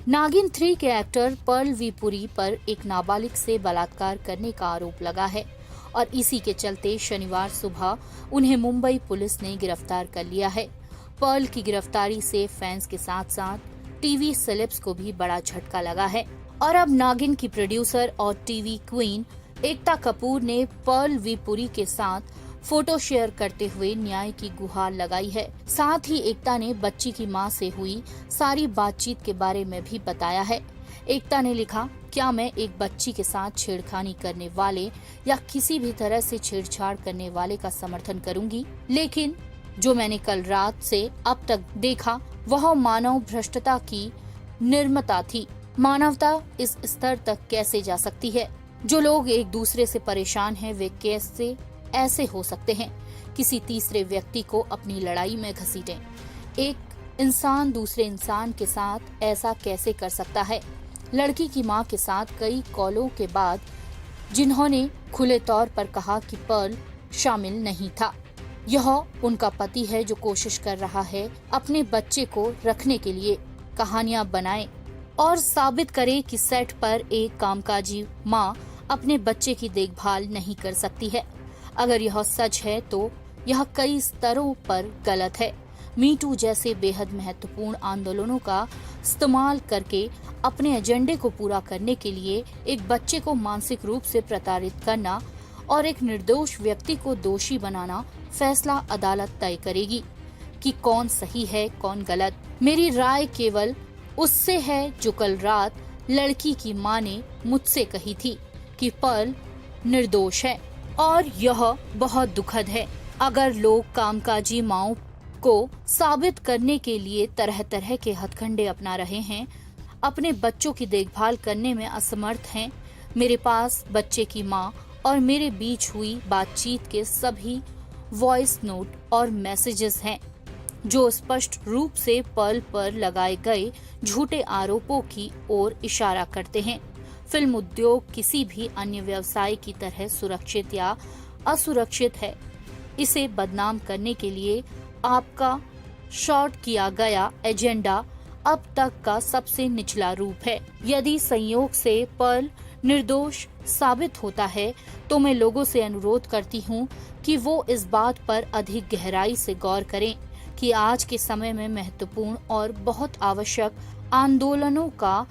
नागिन 3 के actor Perl we Puri पर एक नाबालिग से बलात्कार करने का आरोप लगा है और इसी के चलते शनिवार सुबह उन्हें मुंबई पुलिस ने गिरफ्तार कर लिया है। पर्ल की गिरफ्तारी से फैंस के साथ साथ टीवी सेलेब्स को भी बड़ा झटका लगा है और अब नागिन की प्रोड्यूसर और टीवी क्वीन एकता कपूर ने पर्ल वी पुरी के साथ फोटो शेयर करते हुए न्याय की गुहार लगाई है। साथ ही एकता ने बच्ची की मां से हुई सारी बातचीत के बारे में भी बताया है। एकता ने लिखा, क्या मैं एक बच्ची के साथ छेड़खानी करने वाले या किसी भी तरह से छेड़छाड़ करने वाले का समर्थन करूंगी, लेकिन जो मैंने कल रात से अब तक देखा वह मानव भ्रष्टता की निर्मता थी। मानवता इस स्तर तक कैसे जा सकती है? जो लोग एक दूसरे से परेशान हैं वे कैसे ऐसे हो सकते हैं? किसी तीसरे व्यक्ति को अपनी लड़ाई में घसीटें। एक इंसान दूसरे इंसान के साथ ऐसा कैसे कर सकता है? लड़की की मां के साथ कई कॉलों के बाद जिन्होंने खुले तौर पर कहा कि पर्ल शामिल नहीं था। यह उनका पति है जो कोशिश कर रहा है अपने बच्चे को रखने के लिए कहानियां बनाए और साबित करे कि सेट पर एक कामकाजी मां अपने बच्चे की देखभाल नहीं कर सकती है। अगर यह सच है तो यह कई स्तरों पर गलत है। मी टू जैसे बेहद महत्वपूर्ण आंदोलनों का इस्तेमाल करके अपने एजेंडे को पूरा करने के लिए एक बच्चे को मानसिक रूप से प्रताड़ित करना और एक निर्दोष व्यक्ति को दोषी बनाना फैसला अदालत तय करेगी कि कौन सही है कौन गलत। मेरी राय केवल उससे है जो कल रात लड़की की मां ने मुझसे कही थी कि पर्ल निर्दोष है और यह बहुत दुखद है। अगर लोग कामकाजी माओं को साबित करने के लिए तरह तरह के हथकंडे अपना रहे हैं, अपने बच्चों की देखभाल करने में असमर्थ हैं, मेरे पास बच्चे की मां और मेरे बीच हुई बातचीत के सभी वॉइस नोट और मैसेजेस हैं जो स्पष्ट रूप से पर्ल पर लगाए गए झूठे आरोपों की ओर इशारा करते हैं। फिल्म उद्योग किसी भी अन्य व्यवसाय की तरह सुरक्षित या असुरक्षित है। इसे बदनाम करने के लिए आपका शॉर्ट किया गया एजेंडा अब तक का सबसे निचला रूप है। यदि संयोग से पर्ल निर्दोष साबित होता है तो मैं लोगों से अनुरोध करती हूँ कि वो इस बात पर अधिक गहराई से गौर करें कि आज के समय में महत्वपूर्ण और बहुत आवश्यक आंदोलनों का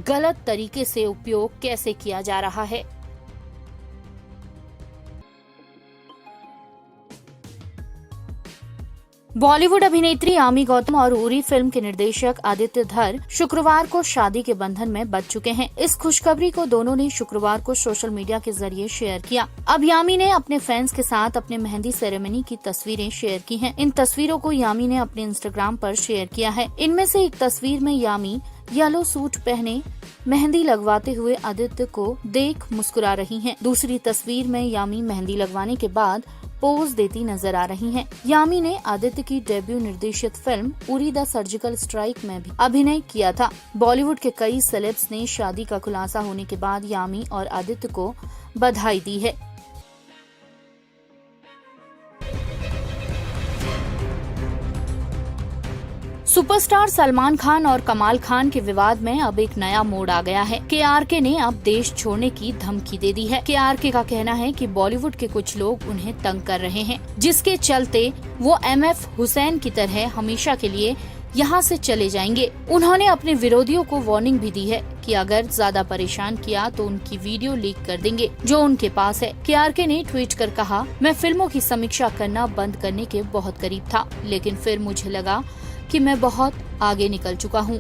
गलत तरीके से उपयोग कैसे किया जा रहा है। बॉलीवुड अभिनेत्री यामी गौतम और उरी फिल्म के निर्देशक आदित्य धर शुक्रवार को शादी के बंधन में बंध चुके हैं। इस खुशखबरी को दोनों ने शुक्रवार को सोशल मीडिया के जरिए शेयर किया। अब यामी ने अपने फैंस के साथ अपने मेहंदी सेरेमनी की तस्वीरें शेयर की हैं। इन तस्वीरों को यामी ने अपने इंस्टाग्राम पर शेयर किया है। इनमें से एक तस्वीर में यामी येलो सूट पहने मेहंदी लगवाते हुए आदित्य को देख मुस्कुरा रही हैं। दूसरी तस्वीर में यामी मेहंदी लगवाने के बाद पोज देती नजर आ रही हैं। यामी ने आदित्य की डेब्यू निर्देशित film Uri the surgical strike में भी अभिनय किया था। बॉलीवुड के कई सेलेब्स ने शादी का खुलासा होने के बाद यामी और आदित्य को बधाई दी है। सुपरस्टार सलमान खान और कमाल खान के विवाद में अब एक नया मोड़ आ गया है। केआरके ने अब देश छोड़ने की धमकी दे दी है। केआरके का कहना है कि बॉलीवुड के कुछ लोग उन्हें तंग कर रहे हैं, जिसके चलते वो एमएफ हुसैन की तरह हमेशा के लिए यहाँ से चले जाएंगे। उन्होंने अपने विरोधियों को वार्निंग भी दी है कि अगर ज्यादा परेशान किया तो उनकी वीडियो लीक कर देंगे जो उनके पास है। केआरके ने ट्वीट कर कहा, मैं फिल्मों की समीक्षा करना बंद करने के बहुत करीब था, लेकिन फिर मुझे लगा कि मैं बहुत आगे निकल चुका हूँ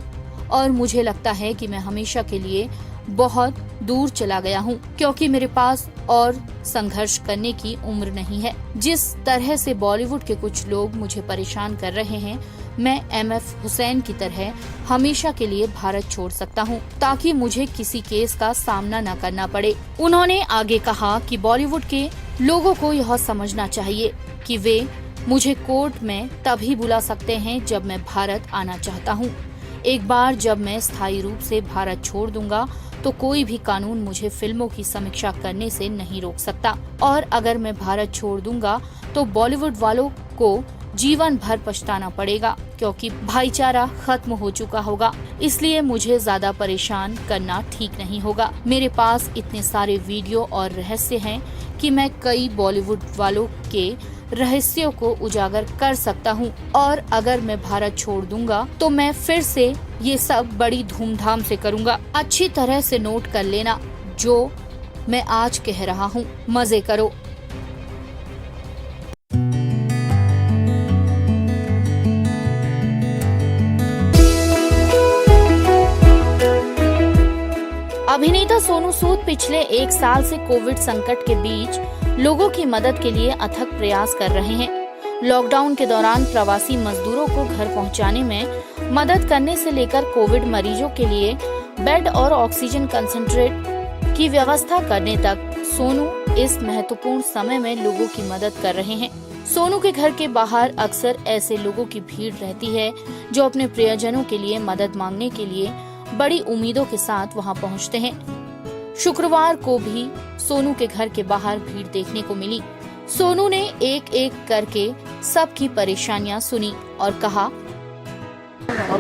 और मुझे लगता है कि मैं हमेशा के लिए बहुत दूर चला गया हूँ, क्योंकि मेरे पास और संघर्ष करने की उम्र नहीं है। जिस तरह से बॉलीवुड के कुछ लोग मुझे परेशान कर रहे हैं, मैं एमएफ हुसैन की तरह हमेशा के लिए भारत छोड़ सकता हूँ ताकि मुझे किसी केस का सामना न करना पड़े। उन्होंने आगे कहा कि बॉलीवुड के लोगों को यह समझना चाहिए कि वे मुझे कोर्ट में तभी बुला सकते हैं जब मैं भारत आना चाहता हूँ। एक बार जब मैं स्थायी रूप से भारत छोड़ दूंगा तो कोई भी कानून मुझे फिल्मों की समीक्षा करने से नहीं रोक सकता, और अगर मैं भारत छोड़ दूंगा तो बॉलीवुड वालों को जीवन भर पछताना पड़ेगा, क्योंकि भाईचारा खत्म हो चुका होगा। इसलिए मुझे ज्यादा परेशान करना ठीक नहीं होगा। मेरे पास इतने सारे वीडियो और रहस्य हैं कि मैं कई बॉलीवुड वालों के रहस्यों को उजागर कर सकता हूँ, और अगर मैं भारत छोड़ दूंगा तो मैं फिर से ये सब बड़ी धूमधाम से करूँगा। अच्छी तरह से नोट कर लेना जो मैं आज कह रहा हूँ। मजे करो। अभिनेता सोनू सूद पिछले 1 साल से कोविड संकट के बीच लोगों की मदद के लिए अथक प्रयास कर रहे हैं। लॉकडाउन के दौरान प्रवासी मजदूरों को घर पहुंचाने में मदद करने से लेकर कोविड मरीजों के लिए बेड और ऑक्सीजन कंसंट्रेट की व्यवस्था करने तक सोनू इस महत्वपूर्ण समय में लोगों की मदद कर रहे हैं। सोनू के घर के बाहर अक्सर ऐसे लोगों की भीड़ रहती है जो अपने प्रियजनों के लिए मदद मांगने के लिए बड़ी उम्मीदों के साथ वहां पहुंचते हैं। शुक्रवार को भी सोनू के घर के बाहर भीड़ देखने को मिली। सोनू ने एक एक करके सबकी परेशानियां सुनी और कहा, कहाँ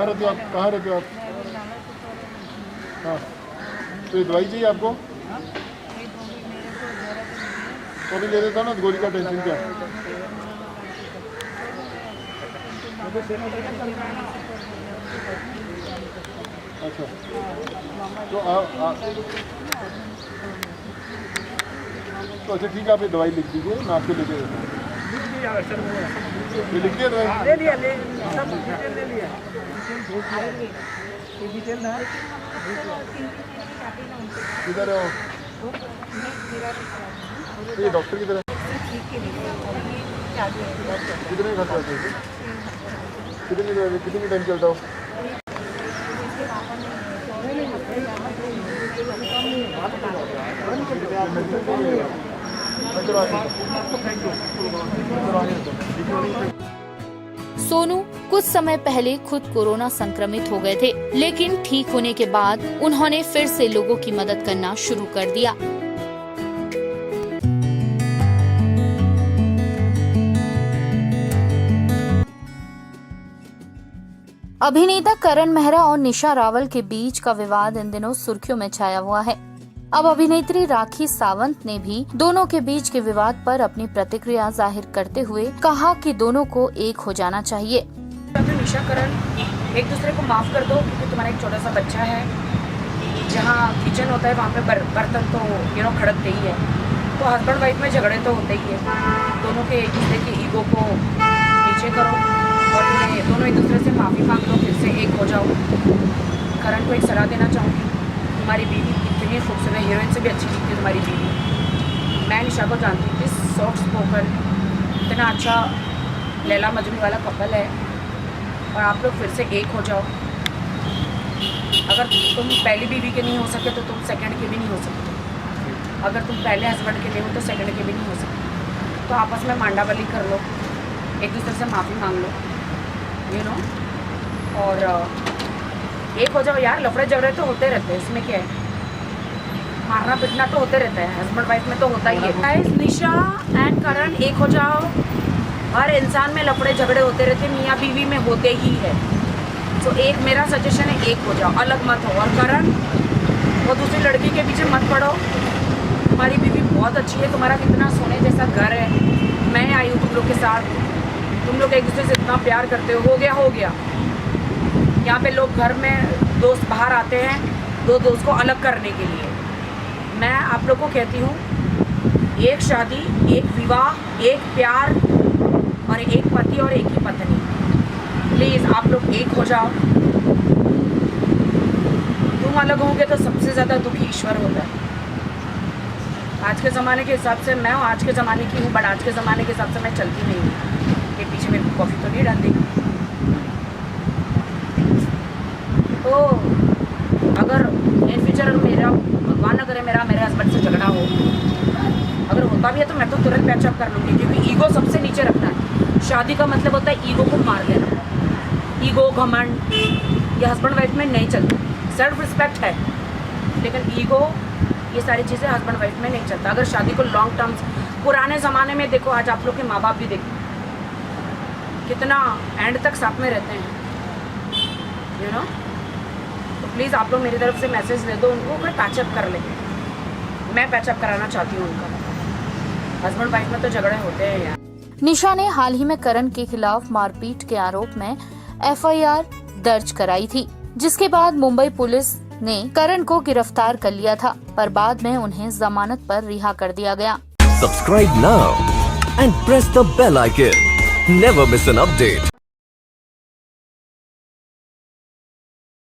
रहते हो आप? हाँ, तो ये दवाई चाहिए आपको? तो अभी ले देता ना, गोली का टेंशन क्या? अच्छा, तो तो अच्छा ठीक है, आप ये दवाई लिख दीजिए, मैं आपको लेके देता हूँ। लिख दिया दवाई? ले लिया, सब डिटेल ले लिया। किधर है? तो ये डॉक्टर किधर है? कितने खर्च आते हैं? कितने टाइम चलता हो? सोनू कुछ समय पहले खुद कोरोना संक्रमित हो गए थे, लेकिन ठीक होने के बाद उन्होंने फिर से लोगों की मदद करना शुरू कर दिया। अभिनेता करण मेहरा और निशा रावल के बीच का विवाद इन दिनों सुर्खियों में छाया हुआ है। अब अभिनेत्री राखी सावंत ने भी दोनों के बीच के विवाद पर अपनी प्रतिक्रिया जाहिर करते हुए कहा कि दोनों को एक हो जाना चाहिए। निशा करण एक दूसरे को माफ कर दो, क्योंकि तुम्हारा एक छोटा सा बच्चा है। जहाँ किचन होता है वहाँ पे बर्तन तो खड़कते ही है, तो हस्बैंड वाइफ में झगड़े तो होते ही है। दोनों के एक दूसरे के ईगो को नीचे करो और दोनों एक दूसरे से माफ़ी मांग लो, फिर से एक हो जाओ। करण को एक सलाह देना चाहूँगी, तुम्हारी बीवी इतनी खूबसूरत, हीरोइन से भी अच्छी दिखती है तुम्हारी बीवी। मैं निशा को जानती थी, सॉफ्ट स्पोकन, इतना अच्छा लैला मजनू वाला कपल है, और आप लोग फिर से एक हो जाओ। अगर तुम पहली बीवी के नहीं हो सके तो तुम सेकंड के भी नहीं हो सकते। अगर तुम पहले हस्बैंड के नहीं हो तो सेकंड के भी नहीं हो सकते। तो आपस में मांडावली कर लो, एक दूसरे से माफ़ी मांग लो, और एक हो जाओ यार। लफड़े झगड़े तो होते रहते हैं, इसमें क्या है, मारना पीटना तो होते रहता है, हस्बैंड वाइफ में तो होता ही है। निशा एंड करण एक हो जाओ। हर इंसान में लफड़े झगड़े होते रहते हैं, मियाँ बीवी में होते ही है। तो एक मेरा सजेशन है, एक हो जाओ, अलग मत हो। और करण, वो दूसरी लड़की के पीछे मत पड़ो। तुम्हारी बीवी बहुत अच्छी है, तुम्हारा कितना सोने जैसा घर है। मैं आई हूँ तुम लोग के साथ, तुम लोग एक दूसरे से इतना प्यार करते हो गया। यहाँ पे लोग घर में दोस्त बाहर आते हैं दो दोस्त को अलग करने के लिए। मैं आप लोग को कहती हूँ, एक शादी, एक विवाह, एक प्यार, और एक पति और एक ही पत्नी। प्लीज़ आप लोग एक हो जाओ। तुम अलग होंगे तो सबसे ज़्यादा दुखी ईश्वर होता है। आज के ज़माने के हिसाब से मैं आज के ज़माने की हूँ, बट आज के ज़माने के हिसाब से मैं चलती नहीं हूँ। के पीछे मेरे को कॉफ़ी तो नहीं डाल देगी। तो अगर इन फ्यूचर मेरा, भगवान न करे, मेरे हस्बैंड से झगड़ा हो, अगर होता भी है तो मैं तो तुरंत पैचअप कर लूँगी, क्योंकि ईगो सबसे नीचे रखना है। शादी का मतलब होता है ईगो को मार देना। ईगो, घमंड ये हस्बैंड वाइफ में नहीं चलता। सेल्फ रिस्पेक्ट है, लेकिन ईगो ये सारी चीज़ें हस्बैंड वाइफ में नहीं चलता। अगर शादी को लॉन्ग टर्म्स, पुराने ज़माने में देखो, आज आप लोग के माँ बाप भी देखो कितना एंड तक साथ में रहते हैं, यू नो। तो प्लीज़ आप लोग मेरी तरफ से मैसेज दे दो उनको, कोई पैचअप कर ले। मैं पैचअप कराना चाहती हूँ उनका। हस्बैंड वाइफ में तो झगड़े होते हैं यार। निशा ने हाल ही में करण के खिलाफ मारपीट के आरोप में एफआईआर दर्ज कराई थी, जिसके बाद मुंबई पुलिस ने करण को गिरफ्तार कर लिया था, पर बाद में उन्हें जमानत पर रिहा कर दिया गया। Subscribe now and press the bell icon. Never miss an update.